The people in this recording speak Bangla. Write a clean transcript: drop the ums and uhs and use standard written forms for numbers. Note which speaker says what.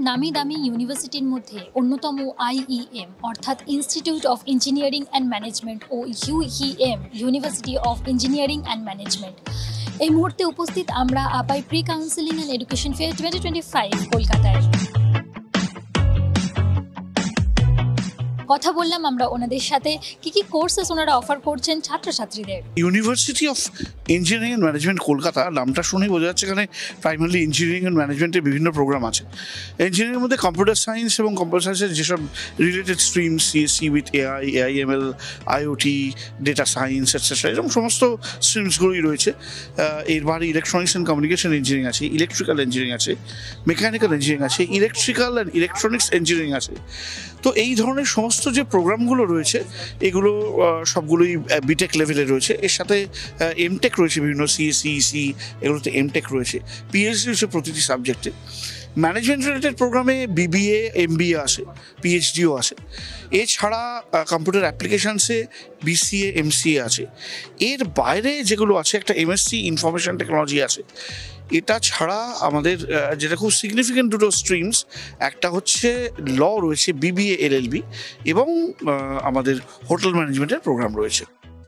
Speaker 1: নামি দামি ইউনিভার্সিটির মধ্যে অন্যতম IEM অর্থাৎ institute of engineering and management ও UEM university of engineering and management. এই মুহূর্তে উপস্থিত আমরা আপাই pre counselling and education fair 2025 কলকাতায়। কথা বললাম আমরা ওনাদের সাথে কি কোর্সেস ওনারা অফার করছেন ছাত্রছাত্রীদের।
Speaker 2: University of engineering and management Kolkata নামটা শুনেই বোঝা যাচ্ছে এখানে প্রাইমারি ইঞ্জিনিয়ারিং অ্যান্ড ম্যানেজমেন্টের বিভিন্ন প্রোগ্রাম আছে। ইঞ্জিনিয়ারিংয়ের মধ্যে কম্পিউটার সায়েন্স এবং কম্পিউটার সায়েন্সের যেসব related stream CSE with AI, AIML, IoT, data science etcetera এরকম সমস্ত স্ট্রিমসগুলোই রয়েছে। এর বাইরে ইলেকট্রনিক্স অ্যান্ড কমিউনিকেশন ইঞ্জিনিয়ারিং আছে, ইলেকট্রিক্যাল ইঞ্জিনিয়ারিং আছে, মেকানিক্যাল ইঞ্জিনিয়ারিং আছে, ইলেকট্রিক্যাল অ্যান্ড ইলেকট্রনিক্স ইঞ্জিনিয়ারিং আছে। তো এই ধরনের সমস্ত যে প্রোগ্রামগুলো রয়েছে এগুলো সবগুলোই বিটেক লেভেলে রয়েছে। এর সাথে এমটেক রয়েছে, বিভিন্ন CSE, EC এগুলোতে এমটেক রয়েছে, PhD রয়েছে প্রতিটি সাবজেক্টে। ম্যানেজমেন্ট রিলেটেড প্রোগ্রামে BBA, MBA আসে, PhDও আসে। এছাড়া কম্পিউটার অ্যাপ্লিকেশানসে BCA, MCA আছে। এর বাইরে যেগুলো আছে একটা MSc ইনফরমেশন টেকনোলজি আছে। এটা ছাড়া আমাদের যেটা খুব সিগনিফিকেন্ট দুটো স্ট্রিমস, একটা হচ্ছে ল রয়েছে, BBA LLB, এবং আমাদের হোটেল ম্যানেজমেন্টের প্রোগ্রাম রয়েছে।